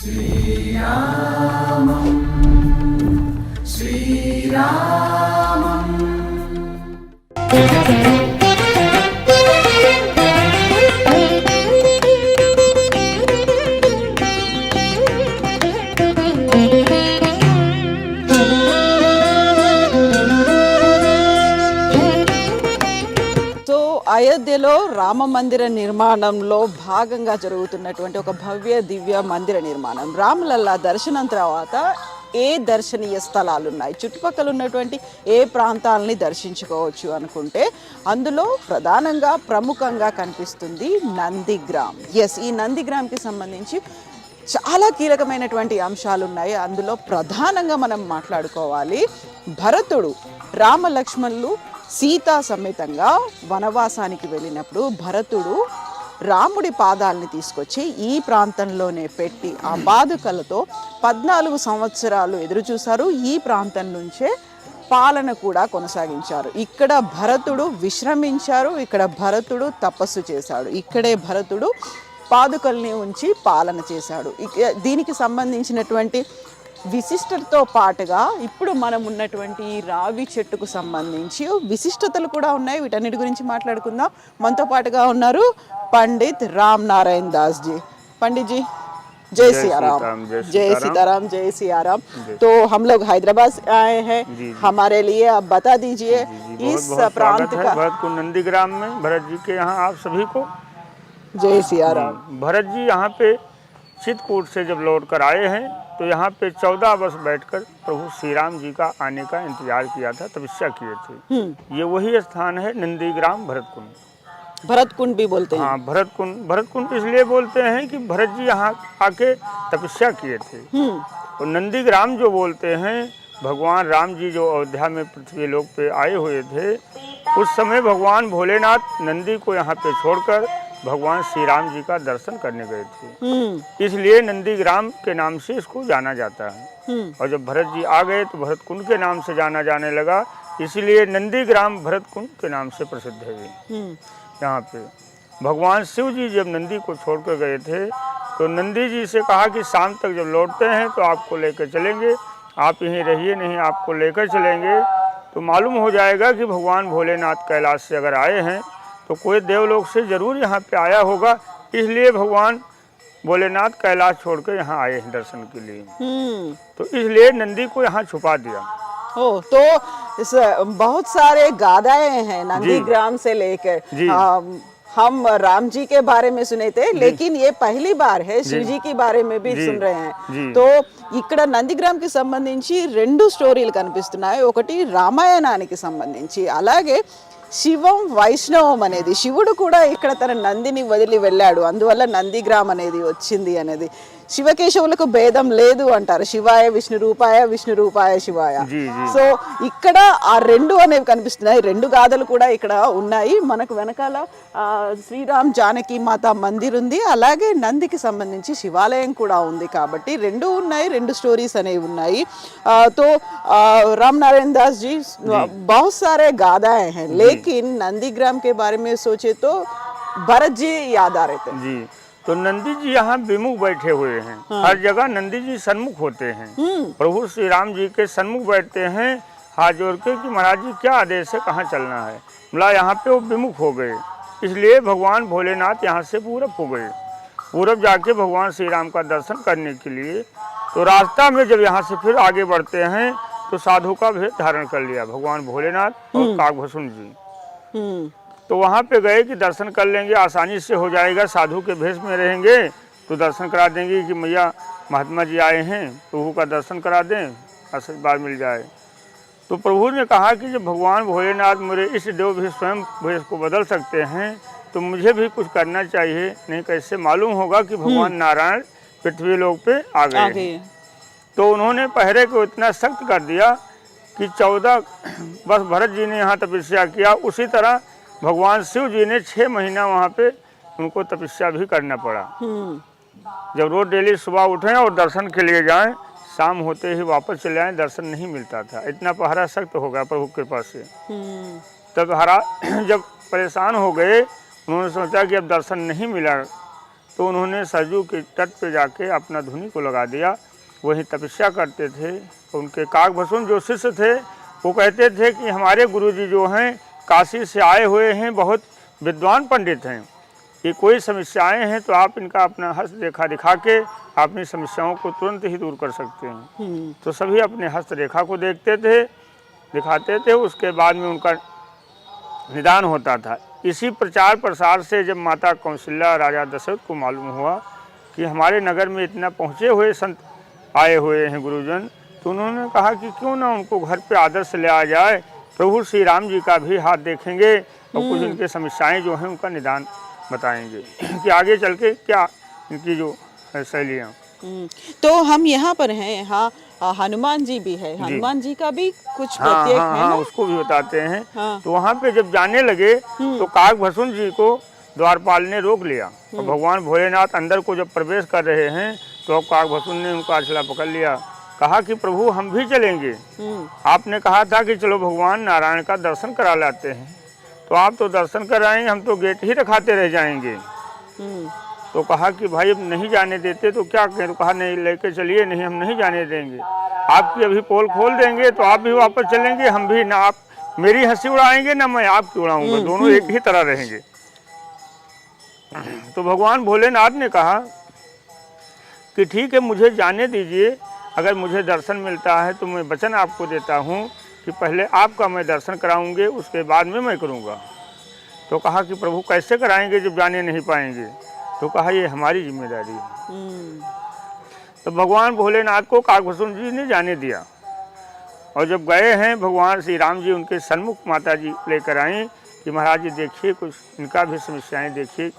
श्रीरामं श्रीरामम्। అయోధ్యలో రామ మందిర నిర్మాణంలో భాగంగా జరుగుతున్నటువంటి ఒక భవ్య దివ్య మందిర నిర్మాణం. రాములల్లా దర్శనం తర్వాత ఏ దర్శనీయ స్థలాలు ఉన్నాయి, చుట్టుపక్కల ఉన్నటువంటి ఏ ప్రాంతాలని దర్శించుకోవచ్చు అనుకుంటే అందులో ప్రధానంగా ప్రముఖంగా కనిపిస్తుంది నందిగ్రామ్. ఈ నందిగ్రామ్కి సంబంధించి చాలా కీలకమైనటువంటి అంశాలు ఉన్నాయి. అందులో ప్రధానంగా మనం మాట్లాడుకోవాలి, భరతుడు రామ లక్ష్మణులు సీతా సమేతంగా వనవాసానికి వెళ్ళినప్పుడు భరతుడు రాముడి పాదాలని తీసుకొచ్చి ఈ ప్రాంతంలోనే పెట్టి ఆ పాదుకలతో 14 సంవత్సరాలు ఎదురు చూశారు. ఈ ప్రాంతం నుంచే పాలన కూడా కొనసాగించారు. ఇక్కడ భరతుడు విశ్రమించారు, ఇక్కడ భరతుడు తపస్సు చేశాడు, ఇక్కడే భరతుడు పాదుకల్ని ఉంచి పాలన చేశాడు. దీనికి సంబంధించినటువంటి విశిష్టతతో పాటుగా ఇప్పుడు మనం ఉన్నటువంటి ఈ రావి చెట్టుకు సంబంధించి విశిష్టతలు కూడా ఉన్నాయి. వీటన్నిటి గురించి మాట్లాడుకుందాం. మనతో పాటుగా ఉన్నారు पंडित राम नारायण दास जी। पंडित जी जय सियाराम। जय सीताराम। जय सियाराम। तो हम लोग हैदराबाद से आए हैं, हमारे लिए आप बता दीजिए इस प्रांत का। भरत को नंदीग्राम में भरत जी के यहाँ आप सभी को जय सियाराम। भरत जी यहाँ पे चित्रकूट से जब लौट कर आए हैं तो यहाँ पे 14 वर्ष बैठकर प्रभु श्री राम जी का आने का इंतजार किया था, तपस्या किए थे। ये वही स्थान है नंदीग्राम भरतकुंड। भरतकुंड भी बोलते हैं। हाँ, भरतकुंड इसलिए बोलते हैं कि भरत जी यहाँ आके तपस्या किए थे। और नंदीग्राम जो बोलते हैं, भगवान राम जी जो अयोध्या में पृथ्वी लोक पे आए हुए थे, उस समय भगवान भोलेनाथ नंदी को यहाँ पे छोड़कर भगवान श्री राम जी का दर्शन करने गए थे। इसलिए नंदीग्राम के नाम से इसको जाना जाता है। और जब भरत जी आ गए तो भरतकुंड के नाम से जाना जाने लगा, इसलिए नंदीग्राम भरतकुंड के नाम से प्रसिद्ध है। यहाँ पे भगवान शिव जी जब नंदी को छोड़कर गए थे तो नंदी जी से कहा कि शाम तक जब लौटते हैं तो आपको लेकर चलेंगे, आप यहीं रहिए, नहीं आपको लेकर चलेंगे तो मालूम हो जाएगा कि भगवान भोलेनाथ कैलाश से अगर आए हैं तो कोई देवलोक से जरूर यहाँ पे आया होगा। इसलिए भगवान भोलेनाथ कैलाश छोड़कर यहाँ आए हैं दर्शन के लिए। तो इसलिए नंदी को यहाँ छुपा दिया। तो इस बहुत सारे गाथाएं हैं नंदीग्राम से लेकर। हम राम जी के बारे में सुने थे, लेकिन ये पहली बार है शिव जी के बारे में भी सुन रहे हैं। तो ఇక్కడ నందిగ్రామ్కి సంబంధించి 2 స్టోరీలు కనిపిస్తున్నాయి. ఒకటి రామాయణానికి సంబంధించి, అలాగే శివం వైష్ణవం అనేది, శివుడు కూడా ఇక్కడ తన నందిని వదిలి వెళ్ళాడు, అందువల్ల నందిగ్రామ్ అనేది వచ్చింది అనేది. శివకేశవులకు భేదం లేదు అంటారు, శివాయ విష్ణు రూపాయ విష్ణు రూపాయ శివాయ. సో ఇక్కడ ఆ 2 అనేవి కనిపిస్తున్నాయి. 2 గాథలు కూడా ఇక్కడ ఉన్నాయి. మనకు వెనకాల శ్రీరామ్ జానకి మాత మందిర్ ఉంది, అలాగే నందికి సంబంధించి శివాలయం కూడా ఉంది. కాబట్టి 2 ఉన్నాయి, 2 స్టోరీస్ అనేవి ఉన్నాయి. तो राम नारायण दास जी बहुत सारे गाथाएं हैं, लेकिन नंदीग्राम के बारे में सोचे तो भरत जी याद आ रहे थे जी। तो नंदी जी यहाँ विमुख बैठे हुए हैं। हर जगह नंदी जी सन्मुख होते हैं, प्रभु श्री राम जी के सन्मुख बैठते हैं हाथ जोड़ के कि महाराज जी क्या आदेश है, कहाँ चलना है। बोला यहाँ पे वो विमुख हो गए, इसलिए भगवान भोलेनाथ यहाँ से पूरब हो गए। पूरब जाके भगवान श्री राम का दर्शन करने के लिए तो रास्ता में जब यहाँ से फिर आगे बढ़ते हैं तो साधु का भेष धारण कर लिया भगवान भोलेनाथ और काकभसून जी। तो वहाँ पे गए कि दर्शन कर लेंगे, आसानी से हो जाएगा, साधु के भेष में रहेंगे तो दर्शन करा देंगे कि मैया महात्मा जी आए हैं, प्रभु का दर्शन करा दें, आशीर्वाद मिल जाए। तो प्रभु ने कहा कि जब भगवान भोलेनाथ मेरे इस देव भी स्वयं भेष को बदल सकते हैं तो मुझे भी कुछ करना चाहिए, नहीं कैसे मालूम होगा कि भगवान नारायण पृथ्वी लोक पे आ गए। तो उन्होंने पहरे को इतना सख्त कर दिया कि 14 वर्ष भरत जी ने यहाँ तपस्या किया, उसी तरह भगवान शिव जी ने 6 महीना वहाँ पे उनको तपस्या भी करना पड़ा। जब रोज डेली सुबह उठें और दर्शन के लिए जाएं, शाम होते ही वापस चले आएं, दर्शन नहीं मिलता था, इतना पहरा सख्त हो गया प्रभु के कृपा से। तब जब परेशान हो गए, उन्होंने सोचा कि अब दर्शन नहीं मिला तो उन्होंने सरजू के तट पे जाके अपना धुनी को लगा दिया, वहीं तपस्या करते थे। उनके काकभसून जो शिष्य थे वो कहते थे कि हमारे गुरुजी जो हैं काशी से आए हुए हैं, बहुत विद्वान पंडित हैं, ये कोई समस्याएं हैं तो आप इनका अपना हस्तरेखा दिखा के अपनी समस्याओं को तुरंत ही दूर कर सकते हैं। तो सभी अपने हस्तरेखा को देखते थे, दिखाते थे, उसके बाद में उनका निदान होता था। इसी प्रचार प्रसार से जब माता कौशल्या राजा दशरथ को मालूम हुआ कि हमारे नगर में इतना पहुँचे हुए संत आए हुए हैं गुरुजन, तो उन्होंने कहा कि क्यों ना उनको घर पे आदर से ले आ जाए, प्रभु श्री राम जी का भी हाथ देखेंगे और कुछ इनके समस्याएं जो हैं उनका निदान बताएंगे कि आगे चल के क्या इनकी जो शैलियाँ। तो हम यहाँ पर हैं, यहाँ हनुमान जी भी है, हनुमान जी का भी कुछ प्रत्येक है ना? उसको भी बताते हैं। तो वहाँ पे जब जाने लगे तो काकभसून जी को द्वारपाल ने रोक लिया और भगवान भोलेनाथ अंदर को जब प्रवेश कर रहे हैं तो अब काकभसून ने उनका अछला पकड़ लिया, कहा कि प्रभु हम भी चलेंगे, आपने कहा था कि चलो भगवान नारायण का दर्शन करा लाते हैं, तो आप तो दर्शन कराएंगे, हम तो गेट ही रखाते रह जाएंगे। तो कहा कि भाई अब नहीं जाने देते तो क्या करें, तो कहा नहीं लेके चलिए, नहीं हम नहीं जाने देंगे, आपकी अभी पोल खोल देंगे तो आप भी वापस चलेंगे, हम भी ना आप मेरी हंसी उड़ाएंगे ना मैं आपकी उड़ाऊंगा, दोनों एक ही तरह रहेंगे। तो भगवान भोलेनाथ ने कहा कि ठीक है मुझे जाने दीजिए, अगर मुझे दर्शन मिलता है तो मैं वचन आपको देता हूँ कि पहले आपका मैं दर्शन कराऊंगे, उसके बाद में मैं करूँगा। तो कहा कि प्रभु कैसे कराएंगे जब जाने नहीं पाएंगे, तो कहा ये हमारी जिम्मेदारी है। तो भगवान भोलेनाथ को काकभसून जी ने जाने दिया और जब गए हैं भगवान श्री राम जी उनके सन्मुख माता जी लेकर आई कि महाराज जी देखिए कुछ इनका भी समस्याएं देखिए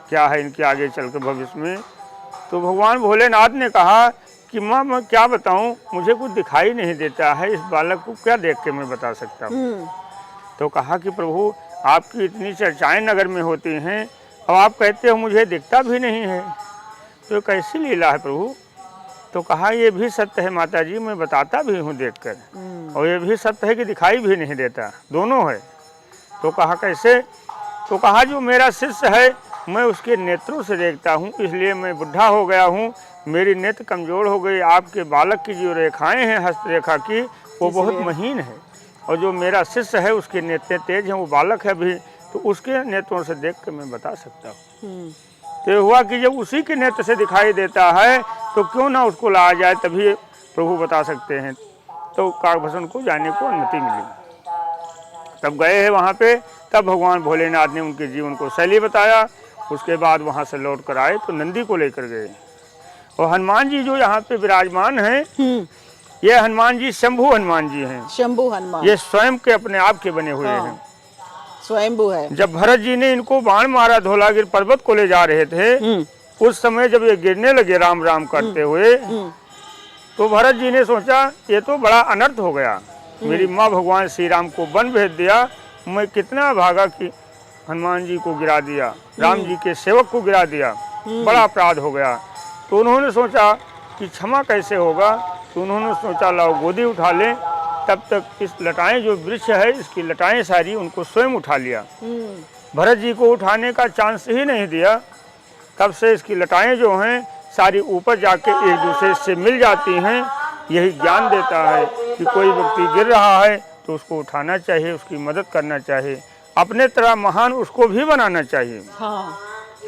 क्या है इनके आगे चल के भविष्य में। तो भगवान भोलेनाथ ने कहा कि माँ मैं क्या बताऊँ, मुझे कुछ दिखाई नहीं देता है, इस बालक को क्या देख के मैं बता सकता हूँ। तो कहा कि प्रभु आपकी इतनी चर्चाएँ नगर में होती हैं, अब आप कहते हो मुझे दिखता भी नहीं है, तो कैसी लीला है प्रभु। तो कहा ये भी सत्य है माता जी, मैं बताता भी हूँ देखकर, और ये भी सत्य है कि दिखाई भी नहीं देता, दोनों है। तो कहा कैसे, तो कहा जो मेरा शिष्य है मैं उसके नेत्रों से देखता हूँ, इसलिए मैं बुढ़ा हो गया हूँ, मेरी नेत्र कमज़ोर हो गई, आपके बालक की जो रेखाएँ हैं हस्तरेखा की वो बहुत महीन है, और जो मेरा शिष्य है उसके नेत्र तेज हैं, वो बालक है अभी, तो उसके नेत्रों से देख कर मैं बता सकता हूँ। तो हुआ कि जब उसी के नेत्र से दिखाई देता है तो क्यों ना उसको लाया जाए, तभी प्रभु बता सकते हैं। तो काकभसून को जाने को अनुमति मिली, तब गए हैं वहाँ पे, तब भगवान भोलेनाथ ने उनके जीवन को शैली बताया। उसके बाद वहाँ से लौट कर आए तो नंदी को लेकर गए, और हनुमान जी जो यहाँ पे विराजमान हैं, ये हनुमान जी शंभु हनुमान जी हैं। शंभु हनुमान ये स्वयं के अपने आप के बने हुए हैं, स्वयंभू है। जब भरत जी ने इनको बाण मारा धौलागिर पर्वत को ले जा रहे थे, उस समय जब ये गिरने लगे राम राम करते हुए, तो भरत जी ने सोचा ये तो बड़ा अनर्थ हो गया, मेरी माँ भगवान श्री राम को वन भेज दिया, मैं कितना भागा कि हनुमान जी को गिरा दिया, राम जी के सेवक को गिरा दिया, बड़ा अपराध हो गया। तो उन्होंने सोचा कि क्षमा कैसे होगा, तो उन्होंने सोचा लाओ गोदी उठा लें। तब तक इस लटाएं जो वृक्ष है इसकी लटाएं सारी उनको स्वयं उठा लिया, भरत जी को उठाने का चांस ही नहीं दिया। तब से इसकी लटाएं जो हैं सारी ऊपर जाके एक दूसरे से मिल जाती हैं। यही ज्ञान देता है कि कोई व्यक्ति गिर रहा है तो उसको उठाना चाहिए, उसकी मदद करना चाहिए, अपने तरह महान उसको भी बनाना चाहिए।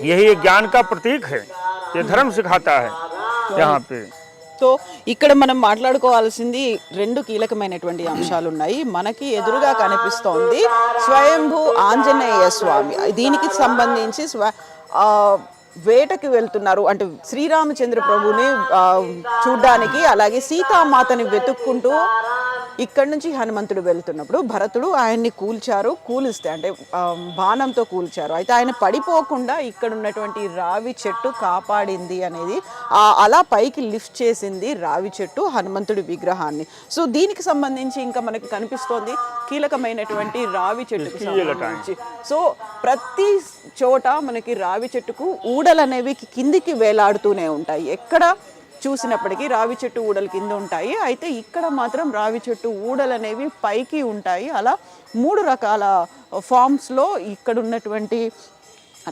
यही एक ज्ञान का प्रतीक है, ये धर्म सिखाता है यहाँ पे। సో ఇక్కడ మనం మాట్లాడుకోవాల్సింది రెండు కీలకమైనటువంటి అంశాలు ఉన్నాయి. మనకి ఎదురుగా కనిపిస్తోంది స్వయంభూ ఆంజనేయ స్వామి. దీనికి సంబంధించి వేటకి వెళ్తున్నారు అంటే శ్రీరామచంద్ర ప్రభుని చూడ్డానికి, అలాగే సీతామాతని వెతుక్కుంటూ ఇక్కడ నుంచి హనుమంతుడు వెళ్తున్నప్పుడు భరతుడు ఆయన్ని కూలిస్తే అంటే బాణంతో కూల్చారు. అయితే ఆయన పడిపోకుండా ఇక్కడ ఉన్నటువంటి రావి చెట్టు కాపాడింది అనేది, అలా పైకి లిఫ్ట్ చేసింది రావి చెట్టు హనుమంతుడి విగ్రహాన్ని. సో దీనికి సంబంధించి ఇంకా మనకు కనిపిస్తోంది కీలకమైనటువంటి రావి చెట్టుకి సంబంధించి. సో ప్రతి చోట మనకి రావి చెట్టుకు ఊడలు అనేవి కిందికి వేలాడుతూనే ఉంటాయి, ఎక్కడ చూసినప్పటికీ రావి చెట్టు ఊడలు కింద ఉంటాయి. అయితే ఇక్కడ మాత్రం రావి చెట్టు ఊడలు అనేవి పైకి ఉంటాయి. అలా 3 రకాల ఫామ్స్లో ఇక్కడ ఉన్నటువంటి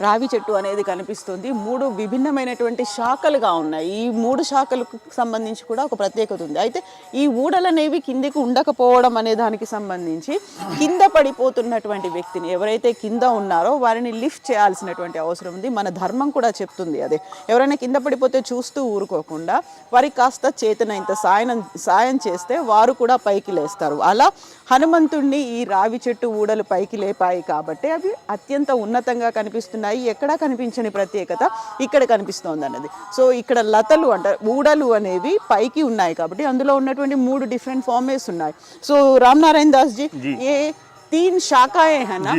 రావి చెట్టు అనేది కనిపిస్తుంది. 3 విభిన్నమైనటువంటి శాఖలుగా ఉన్నాయి. ఈ 3 శాఖలకు సంబంధించి కూడా ఒక ప్రత్యేకత ఉంది. అయితే ఈ ఊడలు అనేవి కిందికి ఉండకపోవడం అనే దానికి సంబంధించి కింద పడిపోతున్నటువంటి వ్యక్తిని ఎవరైతే కింద ఉన్నారో వారిని లిఫ్ట్ చేయాల్సినటువంటి అవసరం ఉంది. మన ధర్మం కూడా చెప్తుంది అదే. ఎవరైనా కింద పడిపోతే చూస్తూ ఊరుకోకుండా వారికి కాస్త చేతనైనంత సాయం చేస్తే వారు కూడా పైకి లేస్తారు. అలా హనుమంతుణ్ణి ఈ రావి చెట్టు ఊడలు పైకి లేపాయి కాబట్టి అవి అత్యంత ఉన్నతంగా కనిపిస్తున్నాయి. ఎక్కడా కనిపించని ప్రత్యేకత ఇక్కడ కనిపిస్తోంది అన్నది. సో ఇక్కడ లతలు అంటే ఊడలు అనేవి పైకి ఉన్నాయి కాబట్టి అందులో ఉన్నటువంటి 3 డిఫరెంట్ ఫార్మేట్స్ ఉన్నాయి. సో राम नारायण दास जी ये 3 शाखाएं हैं ना,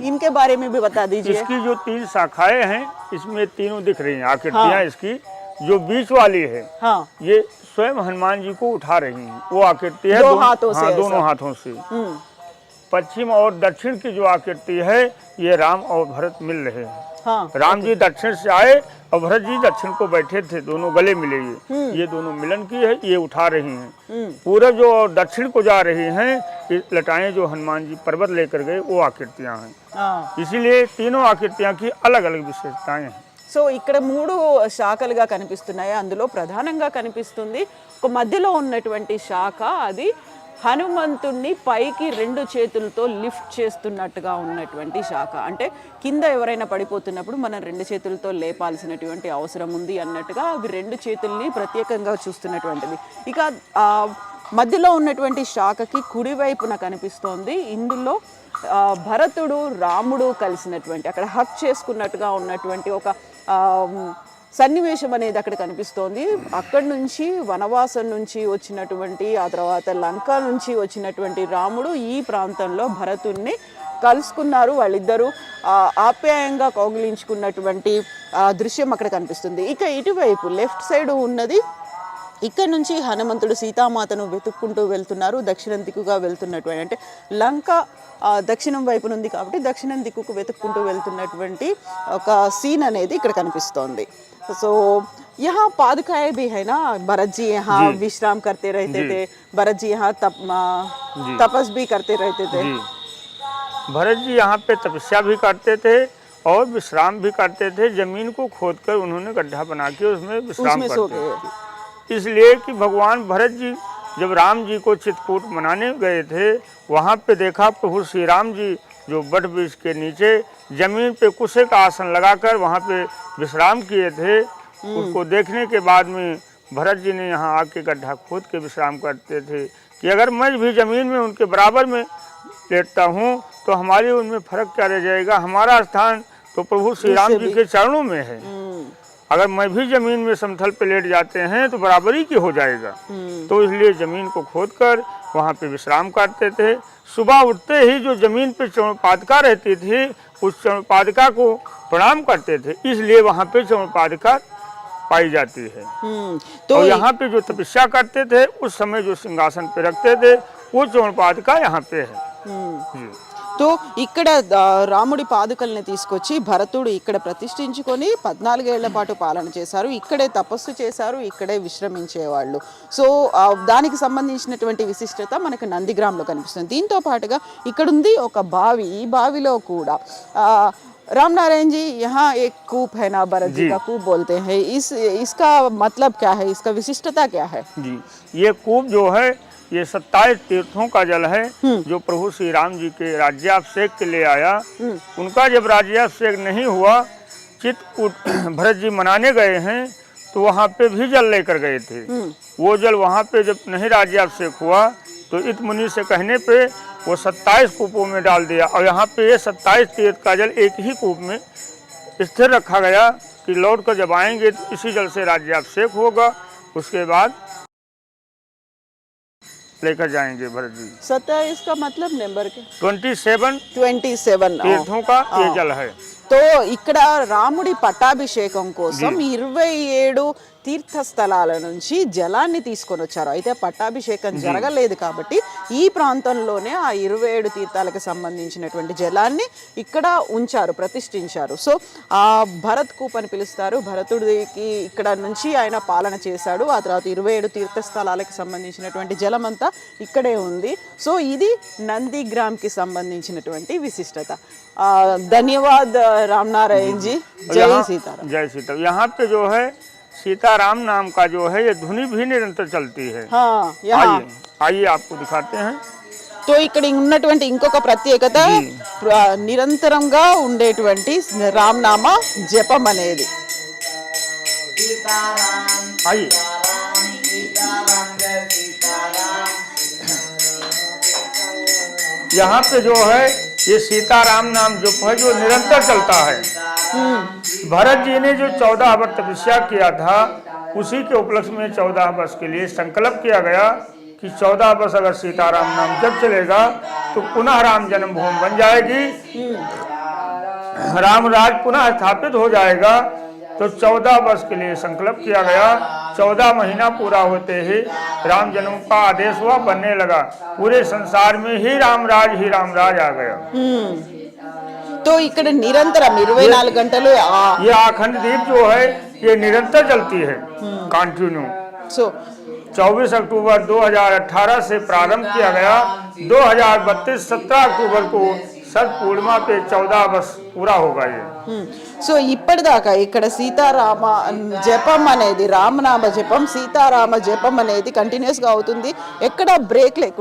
इनके बारे में भी बता दीजिए। इसकी जो 3 शाखाएं हैं इसमें तीनों दिख रही हैं आकृतियां। इसकी जो बीच वाली है हाँ ये स्वयं हनुमान जी को उठा रही हैं, वो आकृति है दोनों हाथों से। पश्चिम और दक्षिण की जो आकृति है ये राम और भरत मिल रहे हैं। हाँ राम जी दक्षिण से आए और भरत जी दक्षिण को बैठे थे, दोनों गले मिले। ये दोनों मिलन की है, ये उठा रही हैं। पूरब जो और दक्षिण को जा रही हैं, ये लटाएं जो हनुमान जी पर्वत लेकर गए वो आकृतियां हैं। इसीलिए तीनों आकृतियां की अलग अलग विशेषताएं हैं। సో ఇక్కడ 3 శాఖలుగా కనిపిస్తున్నాయి. అందులో ప్రధానంగా కనిపిస్తుంది ఒక మధ్యలో ఉన్నటువంటి శాఖ, అది హనుమంతుణ్ణి పైకి 2 చేతులతో లిఫ్ట్ చేస్తున్నట్టుగా ఉన్నటువంటి శాఖ. అంటే కింద ఎవరైనా పడిపోతున్నప్పుడు మనం 2 చేతులతో లేపాల్సినటువంటి అవసరం ఉంది అన్నట్టుగా అవి 2 చేతుల్ని ప్రత్యేకంగా చూస్తున్నటువంటిది. ఇక మధ్యలో ఉన్నటువంటి శాఖకి కుడివైపున కనిపిస్తోంది. ఇందులో భరతుడు రాముడు కలిసినటువంటి అక్కడ హక్ చేసుకున్నట్టుగా ఉన్నటువంటి ఒక సన్నివేశం అనేది అక్కడ కనిపిస్తోంది. అక్కడి నుంచి వనవాసం నుంచి వచ్చినటువంటి ఆ తర్వాత లంక నుంచి వచ్చినటువంటి రాముడు ఈ ప్రాంతంలో భరతుణ్ణి కలుసుకున్నారు. వాళ్ళిద్దరూ ఆప్యాయంగా కౌగిలించుకున్నటువంటి దృశ్యం అక్కడ కనిపిస్తుంది. ఇక ఇటువైపు లెఫ్ట్ సైడ్ ఉన్నది, ఇక్కడ నుంచి హనుమంతుడు సీతామాతను వెతుక్కుంటూ వెళ్తున్నారు. దక్షిణం దిక్కుగా వెళ్తున్నటువంటి అంటే లంక దక్షిణం వైపు ఉంది కాబట్టి దక్షిణం దిక్కుకు వెతుక్కుంటూ వెళ్తున్నటువంటి ఒక సీన్ అనేది ఇక్కడ కనిపిస్తోంది. సో यहाँ पादुकाएं भी है ना, भरत जी यहाँ विश्राम करते रहते थे, भरत जी यहाँ तपस भी करते रहते थे। भरत जी यहाँ पे तपस्या भी करते थे और विश्राम भी करते थे। जमीन को खोदकर उन्होंने गड्ढा बना के उसमें विश्राम करते थे। इसलिए कि भगवान भरत जी जब राम जी को चित्रकूट मनाने गए थे, वहाँ पे देखा प्रभु श्री राम जी जो बट वृक्ष के नीचे जमीन पे कुशे का आसन लगाकर वहाँ पे विश्राम किए थे। उसको देखने के बाद में भरत जी ने यहाँ आके गड्ढा खोद के विश्राम करते थे कि अगर मैं भी जमीन में उनके बराबर में लेटता हूँ तो हमारी उनमें फर्क क्या रह जाएगा। हमारा स्थान तो प्रभु श्री राम जी के चरणों में है। अगर मैं भी जमीन में समतल पे लेट जाते हैं तो बराबरी की हो जाएगा। तो इसलिए जमीन को खोदकर वहाँ पे विश्राम करते थे। सुबह उठते ही जो जमीन पे चौपादिका रहती थी उस चौपादिका को प्रणाम करते थे, इसलिए वहाँ पे चौपादिका पाई जाती है। तो यहाँ पे जो तपस्या करते थे उस समय जो सिंहासन पे रखते थे वो चौपादिका यहाँ पे है। तो ఇక్కడ రాముడి పాదుకల్ని తీసుకొచ్చి భరతుడు ఇక్కడ ప్రతిష్ఠించుకొని 14 ఏళ్ల పాటు పాలన చేశారు. ఇక్కడే తపస్సు చేశారు, ఇక్కడే విశ్రమించేవాళ్ళు. సో దానికి సంబంధించినటువంటి విశిష్టత మనకు నందిగ్రామ్లో కనిపిస్తుంది. దీంతో పాటుగా ఇక్కడ ఉంది ఒక బావి. ఈ బావిలో కూడా राम नारायण जी यहाँ एक कूप है ना, भरत जी का कूप बोलते हैं, इसका मतलब क्या है, इसका विशिष्टता क्या है? जी ये कूप जो है ये 27 तीर्थों का जल है जो प्रभु श्री राम जी के राज्याभिषेक के लिए आया। उनका जब राज्याभिषेक नहीं हुआ, चित्रकूट भरत जी मनाने गए हैं तो वहाँ पे भी जल लेकर गए थे। वो जल वहाँ पे जब नहीं राज्याभिषेक हुआ तो इत मुनि से कहने पे वो 27 कूपों में डाल दिया और यहाँ पे ये 27 तीर्थ का जल एक ही कूप में स्थिर रखा गया कि लौट कर जब आएंगे तो इसी जल से राज्याभिषेक होगा। उसके बाद लेकर जाएंगे भरत जी। 27 का मतलब नंबर के 27 तीर्थों का ये जल है। तो ఇక్కడ రాముడి పట్టాభిషేకం కోసం 27 తీర్థస్థలాల నుంచి జలాన్ని తీసుకొని వచ్చారు. అయితే పట్టాభిషేకం జరగలేదు కాబట్టి ఈ ప్రాంతంలోనే ఆ 27 తీర్థాలకు సంబంధించినటువంటి జలాన్ని ఇక్కడ ఉంచారు, ప్రతిష్ఠించారు. సో ఆ భరత్ కూప్ అని పిలుస్తారు. భరతుడికి ఇక్కడ నుంచి ఆయన పాలన చేశాడు. ఆ తర్వాత 27 తీర్థస్థలాలకు సంబంధించినటువంటి జలం అంతా ఇక్కడే ఉంది. సో ఇది నందిగ్రామ్కి సంబంధించినటువంటి విశిష్టత. ధన్యవాद राम नारायण जी। जय सीताराम। जय सीताराम। यहाँ पे जो है सीताराम नाम का जो है ये धुनी भी निरंतर चलती है। हाँ, यहाँ आइए आपको दिखाते हैं। तो ఇక్కడ ఉన్నటువంటి ఇంకొక ప్రత్యేకత నిరంతరంగా ఉండేటువంటి రామనామ జపం అనేది. आइए यहाँ पे जो है ये सीताराम नाम जो है जो निरंतर चलता है। भरत जी ने जो 14 वर्ष तपस्या किया था उसी के उपलक्ष्य में 14 वर्ष के लिए संकल्प किया गया कि 14 वर्ष अगर सीताराम नाम जब चलेगा तो पुनः राम जन्मभूमि बन जाएगी, राम राज पुनः स्थापित हो जाएगा। तो 14 वर्ष के लिए संकल्प किया गया। 14 महीना पूरा होते ही राम जन्म का आदेश हुआ, बनने लगा। पूरे संसार में ही राम राज आ गया। तो ఇక్కడ నిరంతరం 24 గంటలు ये अखंड दीप जो है ये निरंतर चलती है, कंटिन्यू। సో 24 अक्टूबर 2018 से प्रारंभ किया गया। 2032 17 अक्टूबर को सत पूर्णिमा पे 14 वर्ष पूरा होगा ये। సో ఇప్పటిదాకా ఇక్కడ సీతారామ జపం అనేది, రామనామ జపం, సీతారామ జపం అనేది కంటిన్యూస్గా అవుతుంది, ఎక్కడ బ్రేక్ లేకుండా.